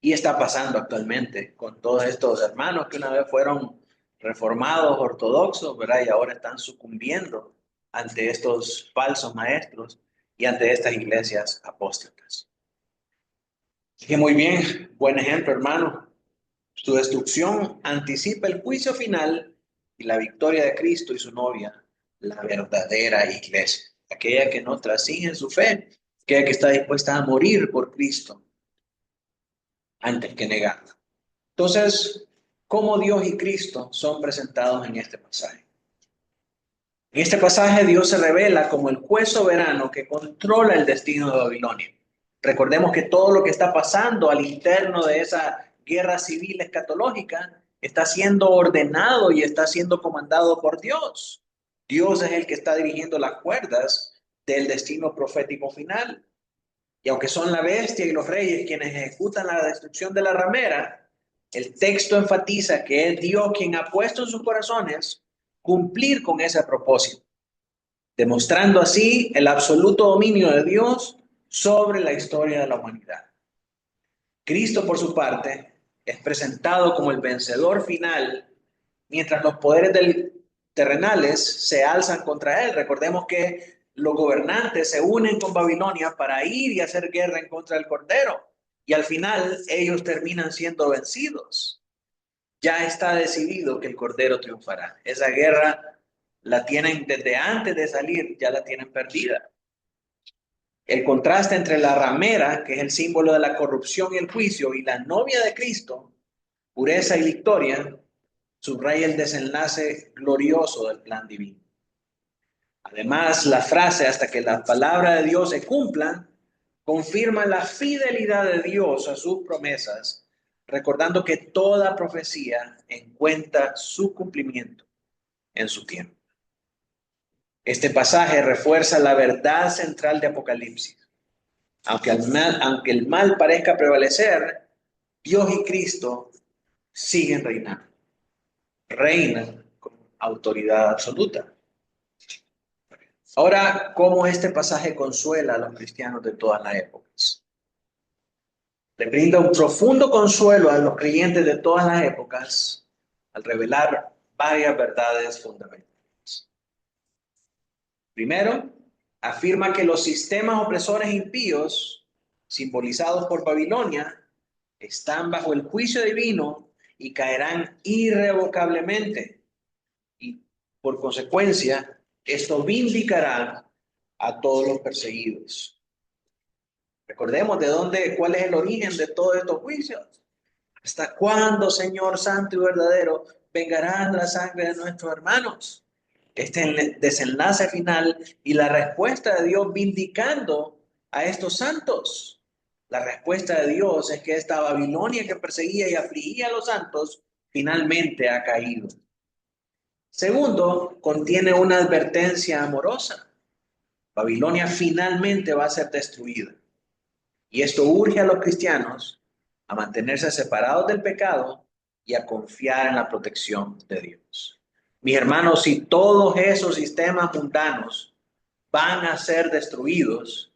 [SPEAKER 1] Y está pasando actualmente con todos estos hermanos que una vez fueron reformados, ortodoxos, ¿verdad? Y ahora están sucumbiendo ante estos falsos maestros y ante estas iglesias apóstatas. Así que muy bien, buen ejemplo, hermano. Su destrucción anticipa el juicio final y la victoria de Cristo y su novia, la verdadera iglesia, aquella que no trasciende en su fe, aquella que está dispuesta a morir por Cristo antes que negarlo. Entonces, ¿cómo Dios y Cristo son presentados en este pasaje? En este pasaje Dios se revela como el juez soberano que controla el destino de Babilonia. Recordemos que todo lo que está pasando al interno de esa guerra civil escatológica está siendo ordenado y está siendo comandado por Dios. Dios es el que está dirigiendo las cuerdas del destino profético final. Y aunque son la bestia y los reyes quienes ejecutan la destrucción de la ramera, el texto enfatiza que es Dios quien ha puesto en sus corazones cumplir con ese propósito, demostrando así el absoluto dominio de Dios sobre la historia de la humanidad. Cristo, por su parte, es presentado como el vencedor final, mientras los poderes terrenales se alzan contra él. Recordemos que los gobernantes se unen con Babilonia para ir y hacer guerra en contra del Cordero, y al final ellos terminan siendo vencidos. Ya está decidido que el Cordero triunfará. Esa guerra la tienen desde antes de salir, ya la tienen perdida. El contraste entre la ramera, que es el símbolo de la corrupción y el juicio, y la novia de Cristo, pureza y victoria, subraya el desenlace glorioso del plan divino. Además, la frase "hasta que la palabra de Dios se cumpla" confirma la fidelidad de Dios a sus promesas, recordando que toda profecía encuentra su cumplimiento en su tiempo. Este pasaje refuerza la verdad central de Apocalipsis. Aunque el mal parezca prevalecer, Dios y Cristo siguen reinando. Reinan con autoridad absoluta. Ahora, ¿cómo este pasaje consuela a los cristianos de todas las épocas? Le brinda un profundo consuelo a los creyentes de todas las épocas al revelar varias verdades fundamentales. Primero, afirma que los sistemas opresores impíos, simbolizados por Babilonia, están bajo el juicio divino y caerán irrevocablemente. Y por consecuencia, esto vindicará a todos los perseguidos. Recordemos cuál es el origen de todos estos juicios. ¿Hasta cuándo, Señor Santo y verdadero, vengará la sangre de nuestros hermanos? Este es el desenlace final y la respuesta de Dios vindicando a estos santos. La respuesta de Dios es que esta Babilonia que perseguía y afligía a los santos finalmente ha caído. Segundo, contiene una advertencia amorosa. Babilonia finalmente va a ser destruida. Y esto urge a los cristianos a mantenerse separados del pecado y a confiar en la protección de Dios. Mis hermanos, si todos esos sistemas mundanos van a ser destruidos,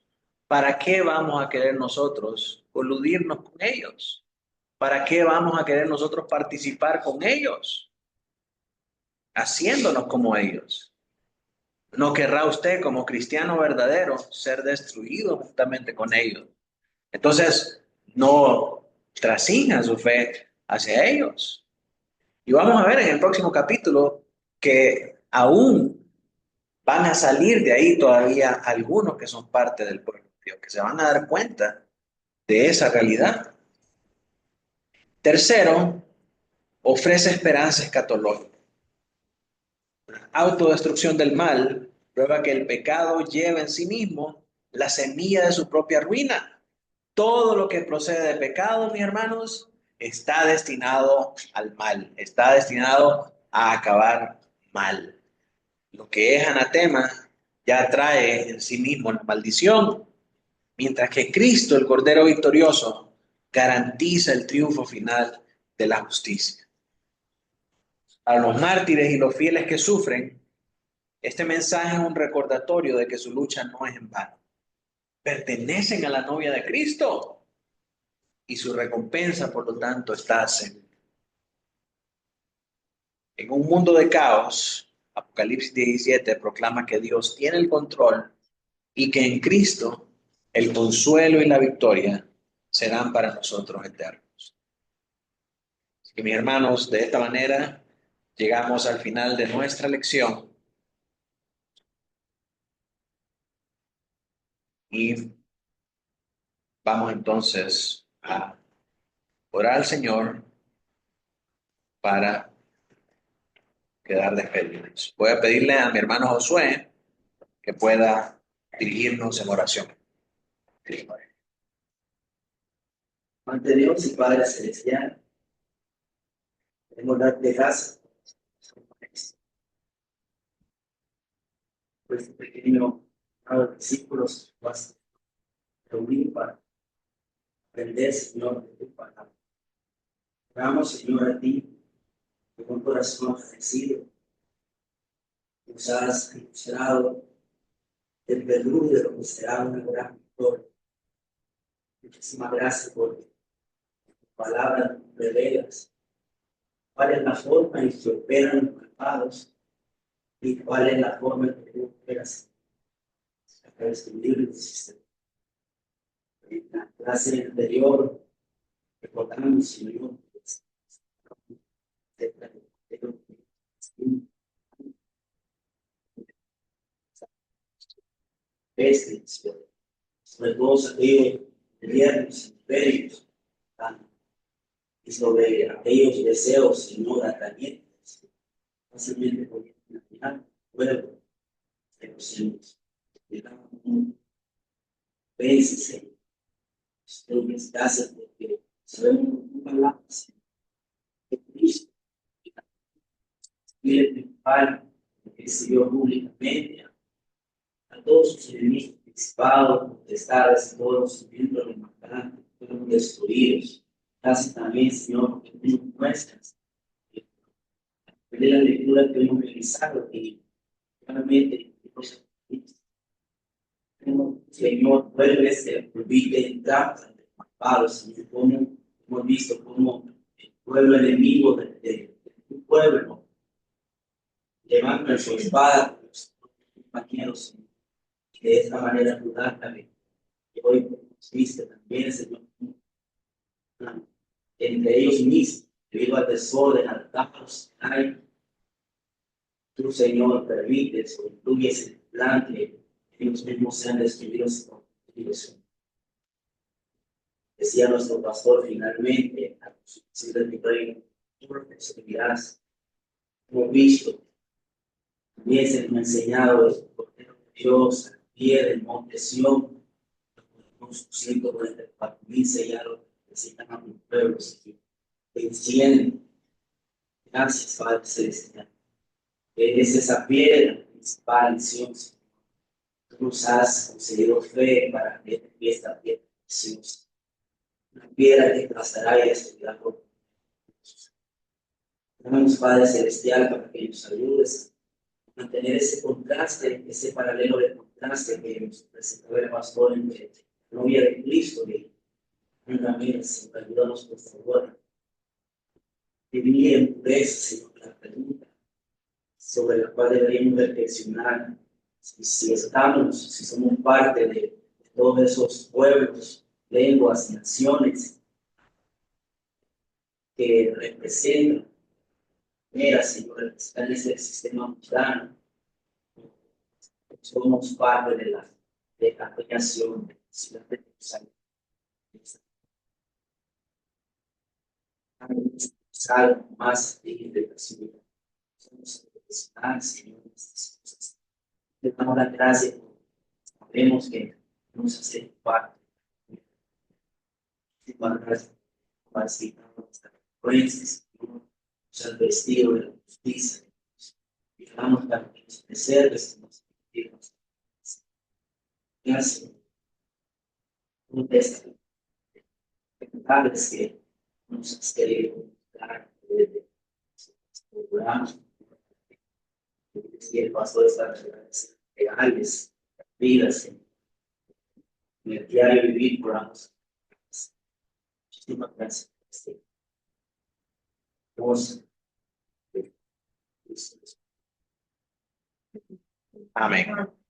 [SPEAKER 1] ¿para qué vamos a querer nosotros coludirnos con ellos? ¿Para qué vamos a querer nosotros participar con ellos? Haciéndonos como ellos. ¿No querrá usted, como cristiano verdadero, ser destruido juntamente con ellos? Entonces, no trascienda su fe hacia ellos. Y vamos a ver en el próximo capítulo que aún van a salir de ahí todavía algunos que son parte del pueblo de Dios, que se van a dar cuenta de esa realidad. Tercero, ofrece esperanza escatológica. La autodestrucción del mal prueba que el pecado lleva en sí mismo la semilla de su propia ruina. Todo lo que procede de pecado, mis hermanos, está destinado al mal, está destinado a acabar mal. Lo que es anatema ya trae en sí mismo la maldición, mientras que Cristo, el Cordero victorioso, garantiza el triunfo final de la justicia. A los mártires y los fieles que sufren, este mensaje es un recordatorio de que su lucha no es en vano. Pertenecen a la novia de Cristo y su recompensa, por lo tanto, está segura. En un mundo de caos, Apocalipsis 17 proclama que Dios tiene el control y que en Cristo el consuelo y la victoria serán para nosotros eternos. Así que mis hermanos, de esta manera llegamos al final de nuestra lección y vamos entonces a orar al Señor para quedar despedidos. Voy a pedirle a mi hermano Josué que pueda dirigirnos en oración.
[SPEAKER 4] Ante Dios y Padre Celestial, queremos darte gracias por este pequeño grupo de discípulos que vas a reunir para aprender, Señor, de tu palabra. Oramos, Señor, a ti, con un corazón agradecido. Nos has ilustrado el peligro de lo que será una gran victoria. Muchísimas gracias por tu palabra, nos revelas cuál es la forma en que operan los malvados y cuál es la forma en que tú operas a través de libro del sistema. En la clase anterior recordamos, Señor, sobre todo aquellos gobiernos, imperios, y sobre aquellos deseos, Señor, atrayentes, fácilmente podían imaginar, pueblo de los cielos. Veces, Señor, gracias porque sabemos que tu palabra, Señor, que Cristo, y el principal, que siguió públicamente a todos sus enemigos, principados, potestades, todos los miembros de maldad, fueron destruidos. Gracias también, Señor, porque tú nos muestras de la lectura que hemos realizado y realmente, Señor, vuelves a olvide entrar de malvados, Señor, como hemos visto como el pueblo enemigo de tu pueblo levanta su espada con los compañeros y de esta manera ayudar también. Y hoy nos viste también, Señor, entre ellos mismos, debido al desorden, al caos que hay, tú, Señor, permites o incluyes el plan que ellos mismos sean destruidos por Dios. Decía nuestro pastor finalmente, a los hijos de mi reino, tú lo recibirás. Hemos visto, también se nos ha enseñado el Cordero de Dios, al pie del monte Sión, los 144,000 sellados que necesitan a mi pueblo, Señor. Te encienden. Gracias, Padre Celestial. Es esa piedra principal, Señor. Tú nos has concedido fe para que esta piedra preciosa. Una piedra que pasará y destruirá por nosotros. Oramos, Padre Celestial, para que nos ayudes a mantener ese contraste, ese paralelo de contraste que nos presentó el pastor entre la novia de Cristo y una mía. Señor, ayúdanos, por favor. Vivir en pureza, Señor, la pregunta sobre la cual deberíamos reflexionar. Si estamos, si somos parte de todos esos pueblos, lenguas, naciones que representan, mira, Señor, están en ese sistema mundano, somos parte de la creación de la ciudad de Jerusalén. Algo más de la ciudad. Somos profesionales, Señor, en estas cosas. Le damos la gracia, sabemos que nos hace parte. Muchísimas gracias por facilitar nuestra frecuencia, Señor, nos has vestido de la justicia. Y damos también los deseos que nos pedimos. Gracias. Contesta. Verdades que nos has querido dar desde el programa. Y el pastor está legales, vidas, en el diario vivir, programas. Muchísimas gracias. Vamos.
[SPEAKER 1] Amén.